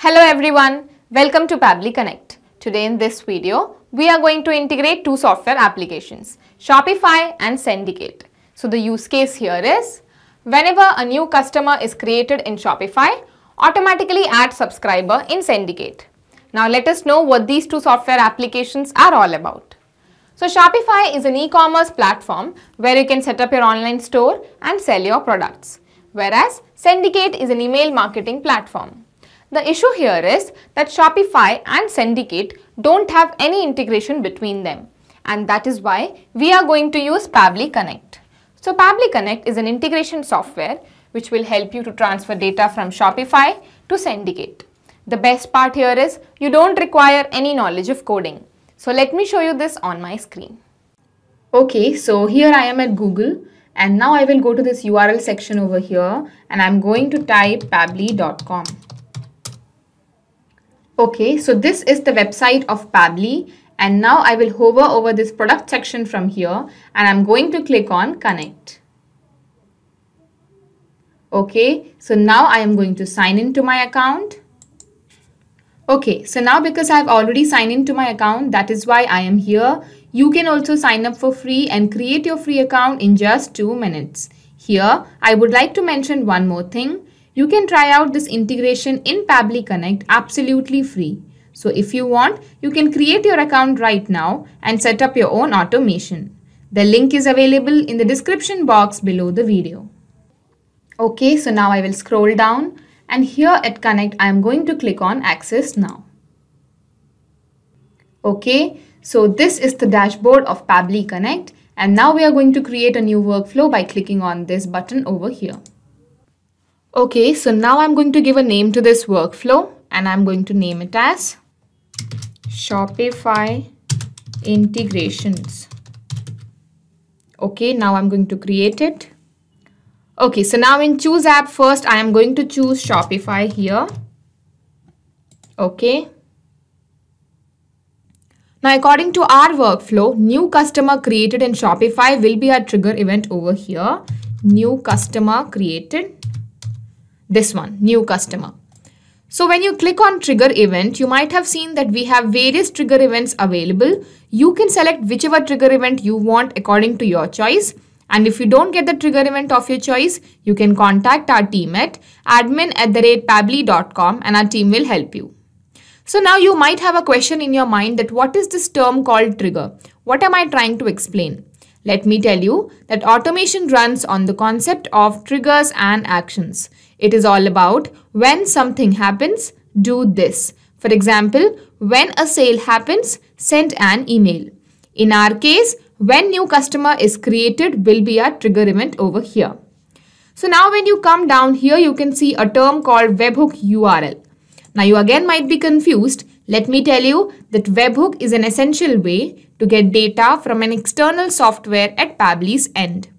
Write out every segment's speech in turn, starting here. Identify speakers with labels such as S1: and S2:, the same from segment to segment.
S1: Hello everyone, welcome to Pabbly Connect. Today in this video, we are going to integrate two software applications, Shopify and Sendicate. So the use case here is, whenever a new customer is created in Shopify, automatically add subscriber in Sendicate. Now let us know what these two software applications are all about. So Shopify is an e-commerce platform where you can set up your online store and sell your products, whereas Sendicate is an email marketing platform. The issue here is that Shopify and Sendicate don't have any integration between them, and that is why we are going to use Pabbly Connect. So Pabbly Connect is an integration software which will help you to transfer data from Shopify to Sendicate. The best part here is you don't require any knowledge of coding. So let me show you this on my screen. Okay, so here I am at Google, and now I will go to this URL section over here and I'm going to type pabbly.com. Okay, so this is the website of Pabbly, and now I will hover over this product section from here and I'm going to click on Connect. Okay, so now I am going to sign into my account. Okay, so now because I have already signed into my account, that is why I am here. You can also sign up for free and create your free account in just 2 minutes. Here, I would like to mention one more thing. You can try out this integration in Pabbly Connect absolutely free. So if you want, you can create your account right now and set up your own automation. The link is available in the description box below the video. Okay, so now I will scroll down, and here at Connect, I am going to click on Access Now. Okay, so this is the dashboard of Pabbly Connect, and now we are going to create a new workflow by clicking on this button over here. Okay, so now I'm going to give a name to this workflow, and I'm going to name it as Shopify Integrations. Okay, now I'm going to create it. Okay, so now in Choose App first, I am going to choose Shopify here. Okay. Now according to our workflow, new customer created in Shopify will be our trigger event over here. New customer created. This one, new customer. So when you click on trigger event, you might have seen that we have various trigger events available. You can select whichever trigger event you want according to your choice. And if you don't get the trigger event of your choice, you can contact our team at admin@pabbly.com and our team will help you. So now you might have a question in your mind that what is this term called trigger? What am I trying to explain? Let me tell you that automation runs on the concept of triggers and actions. It is all about when something happens, do this. For example, when a sale happens, send an email. In our case, when new customer is created will be our trigger event over here. So now when you come down here, you can see a term called webhook URL. Now you again might be confused. Let me tell you that webhook is an essential way to get data from an external software at Pabbly's end.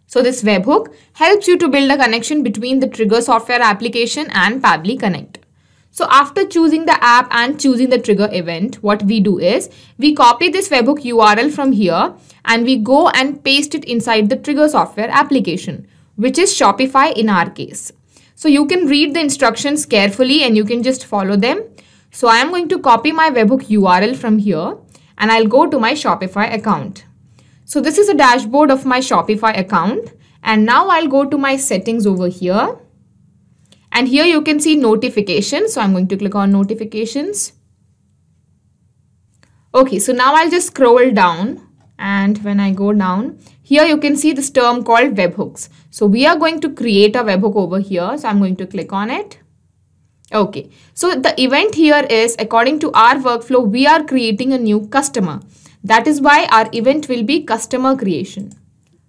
S1: So this webhook helps you to build a connection between the trigger software application and Pabbly Connect. So after choosing the app and choosing the trigger event, what we do is we copy this webhook URL from here and we go and paste it inside the trigger software application, which is Shopify in our case. So you can read the instructions carefully and you can just follow them. So I am going to copy my webhook URL from here and I'll go to my Shopify account. So this is a dashboard of my Shopify account, and now I'll go to my settings over here. And here you can see notifications. So I'm going to click on notifications. Okay, so now I'll just scroll down, and when I go down, here you can see this term called webhooks. So we are going to create a webhook over here. So I'm going to click on it. Okay, so the event here is, according to our workflow, we are creating a new customer. That is why our event will be customer creation.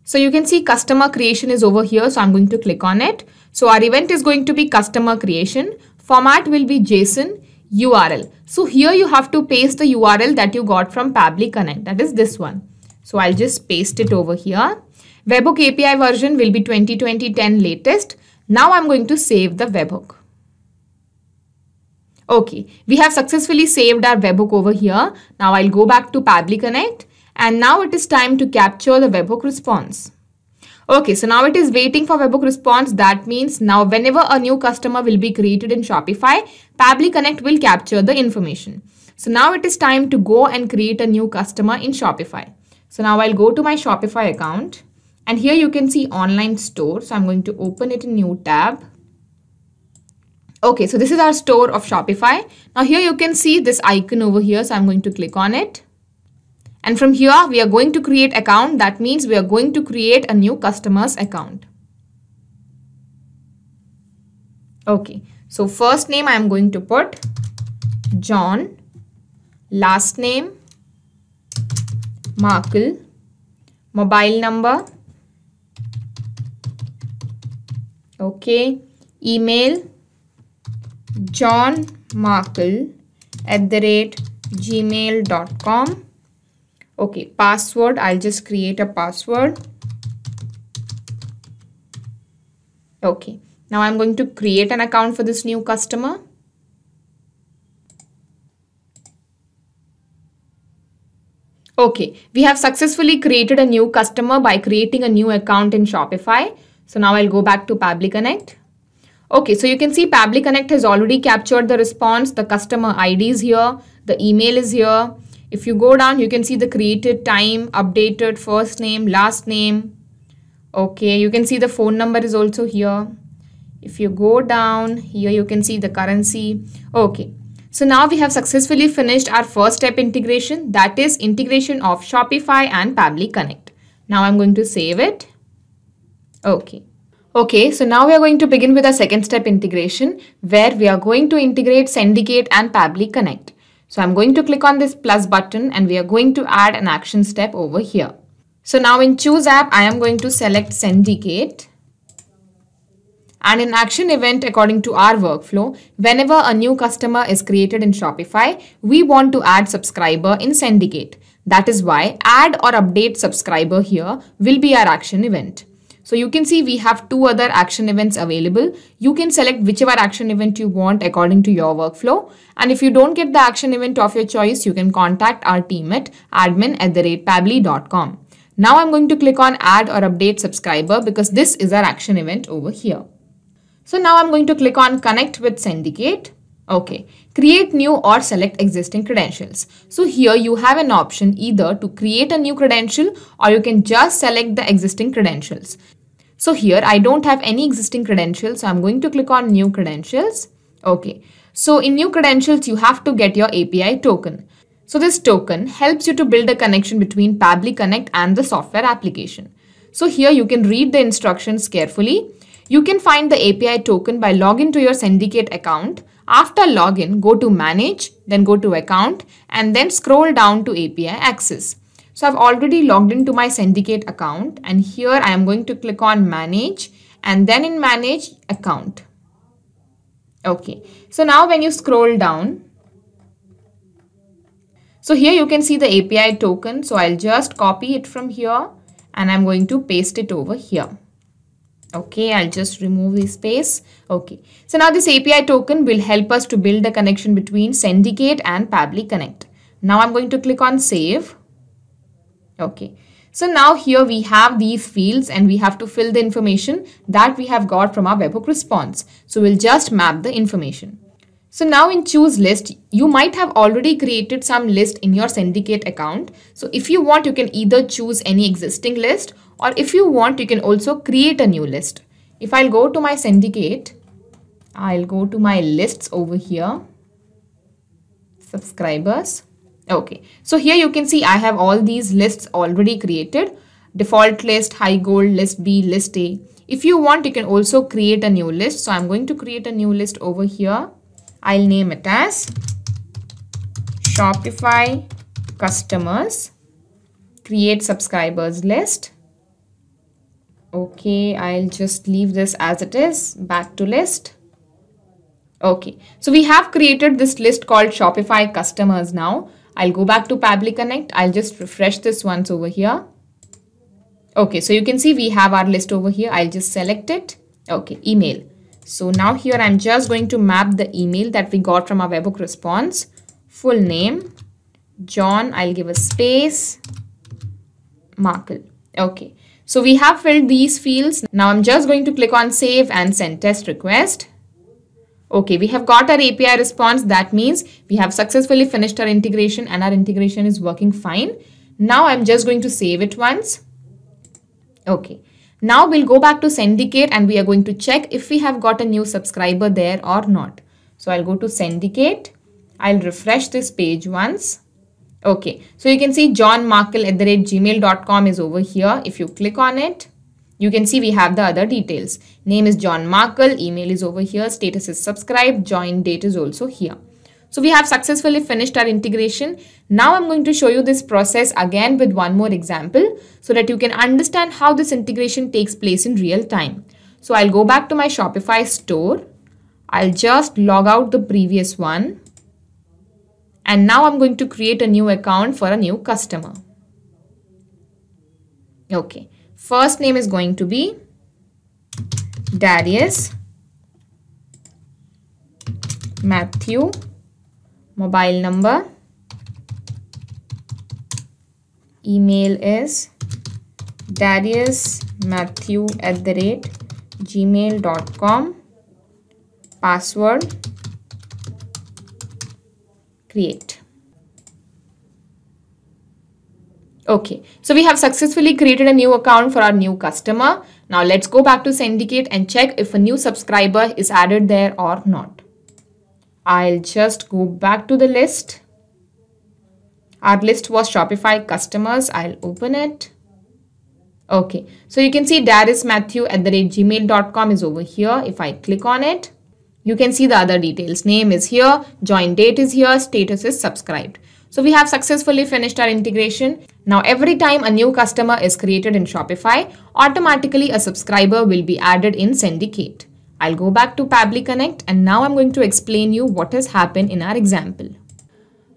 S1: So you can see customer creation is over here. So I'm going to click on it. So our event is going to be customer creation. Format will be JSON URL. So here you have to paste the URL that you got from Pabbly Connect. That is this one. So I'll just paste it over here. Webhook API version will be 2020-10 latest. Now I'm going to save the webhook. Okay, we have successfully saved our webhook over here. Now I'll go back to Pabbly Connect, and now it is time to capture the webhook response. Okay, so now it is waiting for webhook response. That means now whenever a new customer will be created in Shopify, Pabbly Connect will capture the information. So now it is time to go and create a new customer in Shopify. So now I'll go to my Shopify account and here you can see online store. So I'm going to open it in new tab. Okay, so this is our store of Shopify. Now here you can see this icon over here. So I'm going to click on it. And from here, we are going to create account. That means we are going to create a new customer's account. Okay, so first name I am going to put John, last name Markle, mobile number, okay, email johnmarkle@gmail.com. Okay, password, I'll just create a password. Okay, now I'm going to create an account for this new customer. Okay, we have successfully created a new customer by creating a new account in Shopify. So now I'll go back to Pabbly Connect. Okay, so you can see Pabbly Connect has already captured the response. The customer ID is here. The email is here. If you go down, you can see the created time, updated first name, last name. Okay, you can see the phone number is also here. If you go down here, you can see the currency. Okay, so now we have successfully finished our first step integration, that is integration of Shopify and Pabbly Connect. Now I'm going to save it. Okay. Okay, so now we are going to begin with our second step integration where we are going to integrate Sendicate and Pabbly Connect. So I'm going to click on this plus button and we are going to add an action step over here. So now in choose app, I am going to select Sendicate. And in action event, according to our workflow, whenever a new customer is created in Shopify, we want to add subscriber in Sendicate. That is why add or update subscriber here will be our action event. So you can see we have two other action events available. You can select whichever action event you want according to your workflow. And if you don't get the action event of your choice, you can contact our team at admin@pabbly.com. Now I'm going to click on add or update subscriber because this is our action event over here. So now I'm going to click on connect with Sendicate. Okay, create new or select existing credentials. So here you have an option either to create a new credential or you can just select the existing credentials. So here I don't have any existing credentials, so I'm going to click on new credentials. Okay, so in new credentials, you have to get your API token. So this token helps you to build a connection between Pabbly Connect and the software application. So here you can read the instructions carefully. You can find the API token by logging to your Sendicate account. After login, go to manage, then go to account and then scroll down to API access. So I've already logged into my Sendicate account and here I am going to click on manage and then in manage account. Okay, so now when you scroll down, so here you can see the API token. So I'll just copy it from here and I'm going to paste it over here. Okay, I'll just remove the space. Okay, so now this API token will help us to build a connection between Sendicate and Pabbly Connect. Now I'm going to click on save. Okay, so now here we have these fields and we have to fill the information that we have got from our webhook response. So we'll just map the information. So now in choose list, you might have already created some list in your Sendicate account. So if you want, you can either choose any existing list or if you want, you can also create a new list. If I'll go to my Sendicate, I'll go to my lists over here, subscribers. Okay, so here you can see I have all these lists already created. Default list, high gold, list B, list A. If you want, you can also create a new list. So I'm going to create a new list over here. I'll name it as Shopify customers, create subscribers list. Okay, I'll just leave this as it is, back to list. Okay, so we have created this list called Shopify customers now. I'll go back to Pabbly Connect. I'll just refresh this once over here. Okay, so you can see we have our list over here. I'll just select it. Okay, email. So now here I'm just going to map the email that we got from our webhook response. Full name, John, I'll give a space, Markle. Okay, So we have filled these fields. Now I'm just going to click on save and send test request. Okay, we have got our API response. That means we have successfully finished our integration and our integration is working fine. Now I'm just going to save it once. Okay, now we'll go back to Syndicate and we are going to check if we have got a new subscriber there or not. So I'll go to Syndicate. I'll refresh this page once. Okay, so you can see johnmarkle@gmail.com is over here. If you click on it, you can see we have the other details. Name is John Markle, email is over here, status is subscribed, join date is also here. So we have successfully finished our integration. Now I'm going to show you this process again with one more example so that you can understand how this integration takes place in real time. So I'll go back to my Shopify store. I'll just log out the previous one. And now I'm going to create a new account for a new customer. Okay. First name is going to be Darius Matthew. Mobile number. Email is dariusmatthew@gmail.com. Password. Create. Okay, so we have successfully created a new account for our new customer. Now let's go back to Syndicate and check if a new subscriber is added there or not. I'll just go back to the list. Our list was Shopify customers. I'll open it. Okay, so you can see dariusmatthew@gmail.com is over here. If I click on it, you can see the other details. Name is here, join date is here, status is subscribed. So we have successfully finished our integration. Now every time a new customer is created in Shopify, automatically a subscriber will be added in Syndicate. I'll go back to Pabbly Connect and now I'm going to explain you what has happened in our example.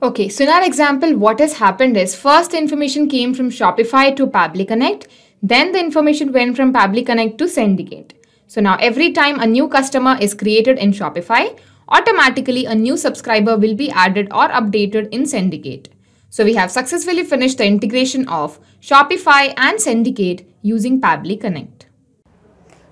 S1: Okay, so in our example, what has happened is first the information came from Shopify to Pabbly Connect, then the information went from Pabbly Connect to Syndicate. So now every time a new customer is created in Shopify, automatically a new subscriber will be added or updated in Syndicate. So we have successfully finished the integration of Shopify and Syndicate using Pabbly Connect.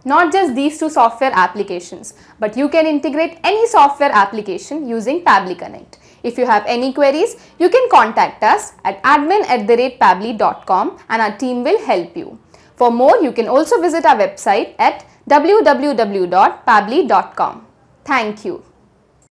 S2: Not just these two software applications, but you can integrate any software application using Pabbly Connect. If you have any queries, you can contact us at admin@pabbly.com and our team will help you. For more, you can also visit our website at www.pabbly.com. Thank you.